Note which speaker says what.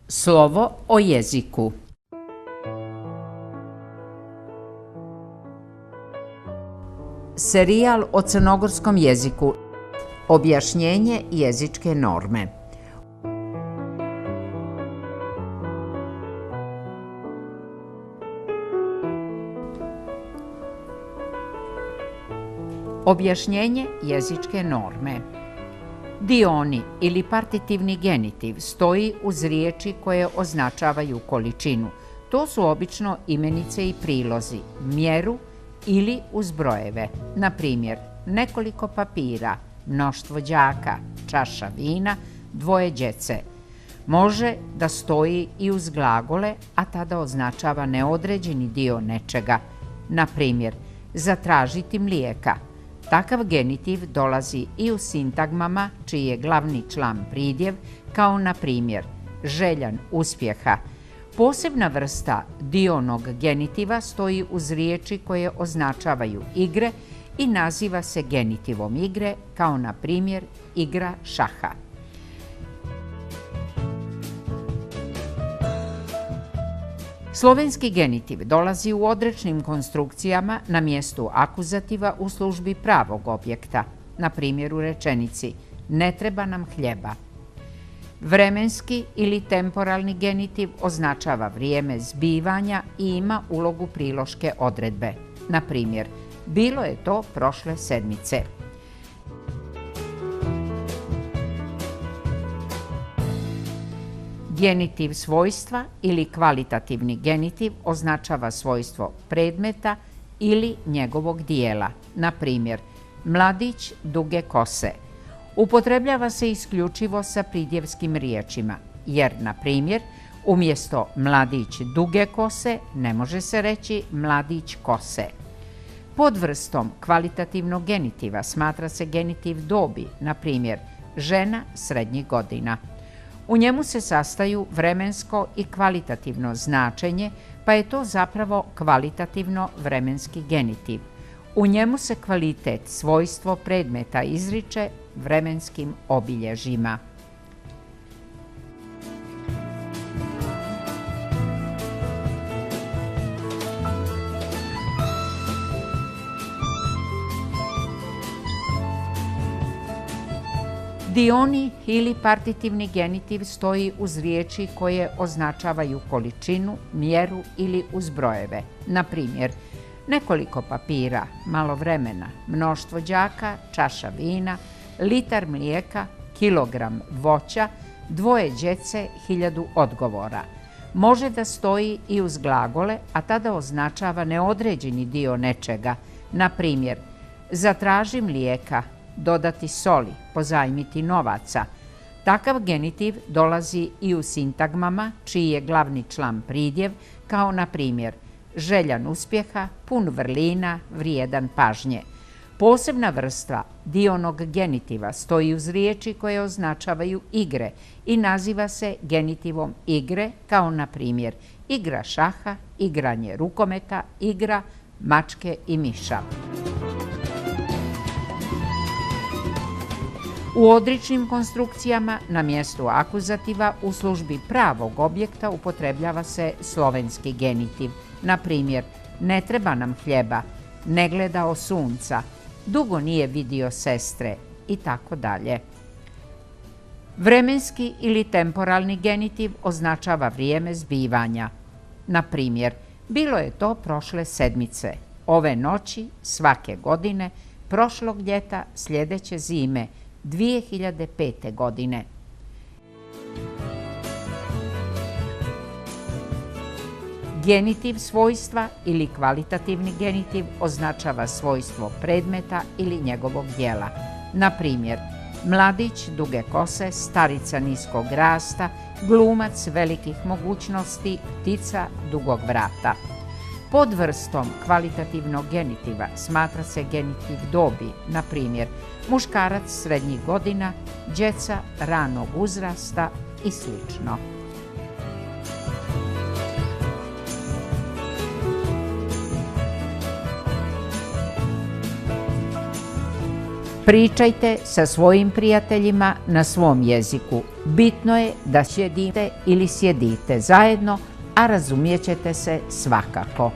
Speaker 1: Slovo o jeziku. Serijal o crnogorskom jeziku. Objašnjenje jezičke norme. Objašnjenje jezičke norme. Dioni ili partitivni genitiv stoji uz riječi koje označavaju količinu. To su obično imenice i prilozi, mjeru ili uz brojeve. Na primjer, nekoliko papira, mnoštvo đaka, čaša vina, dvoje djece. Može da stoji i uz glagole, a tada označava neodređeni dio nečega. Na primjer, zatražiti mlijeka. Takav genitiv dolazi i u sintagmama čiji je glavni član pridjev, kao na primjer željan uspjeha. Posebna vrsta dionog genitiva stoji uz riječi koje označavaju igre i naziva se genitivom igre, kao na primjer igra šaha. Slovenski genitiv dolazi u odrečnim konstrukcijama na mjestu akuzativa u službi pravog objekta, na primjer u rečenici ne treba nam hljeba. Vremenski ili temporalni genitiv označava vrijeme zbivanja i ima ulogu priloške odredbe. Na primjer, bilo je to prošle sedmice. Genitiv svojstva ili kvalitativni genitiv označava svojstvo predmeta ili njegovog dijela. Na primjer, mladić duge kose. Upotrebljava se isključivo sa pridjevskim riječima, jer, na primjer, umjesto mladić duge kose ne može se reći mladić kose. Podvrstom kvalitativnog genitiva smatra se genitiv dobi, na primjer, žena srednjih godina. U njemu se sastaju vremensko i kvalitativno značenje, pa je to zapravo kvalitativno vremenski genitiv. U njemu se kvalitet, svojstvo predmeta izriče vremenskim obilježjima. Dioni ili partitivni genitiv stoji uz riječi koje označavaju količinu, mjeru ili uz brojeve. Na primjer, nekoliko papira, malo vremena, mnoštvo đaka, čaša vina, litar mlijeka, kilogram voća, dvoje djece, 1000 odgovora. Može da stoji i uz glagole, a tada označava neodređeni dio nečega. Na primjer, zatraži mlijeka, dodati soli, pozajmiti novaca. Takav genitiv dolazi i u sintagmama čiji je glavni član pridjev, kao na primjer željan uspjeha, pun vrlina, vrijedan pažnje. Posebna vrsta dionog genitiva stoji uz riječi koje označavaju igre i naziva se genitivom igre, kao na primjer igra šaha, igranje rukometa, igra mačke i miša. U odričnim konstrukcijama na mjestu akuzativa u službi pravog objekta upotrebljava se slovenski genitiv. Na primjer, ne treba nam hljeba, ne gledao sunca, dugo nije vidio sestre i tako dalje. Vremenski ili temporalni genitiv označava vrijeme zbivanja. Na primjer, bilo je to prošle sedmice, ove noći, svake godine, prošlog ljeta, sljedeće zime, 2005. godine. Genitiv svojstva ili kvalitativni genitiv označava svojstvo predmeta ili njegovog dijela. Na primjer, mladić duge kose, starica niskog rasta, glumac velikih mogućnosti, ptica dugog vrata. Podvrstom kvalitativnog genitiva smatra se genitiv dobi, na primjer, muškarac srednjih godina, djeca ranog uzrasta i slično. Pričajte sa svojim prijateljima na svom jeziku. Bitno je da sjedite ili sjedite zajedno, a razumijećete se svakako.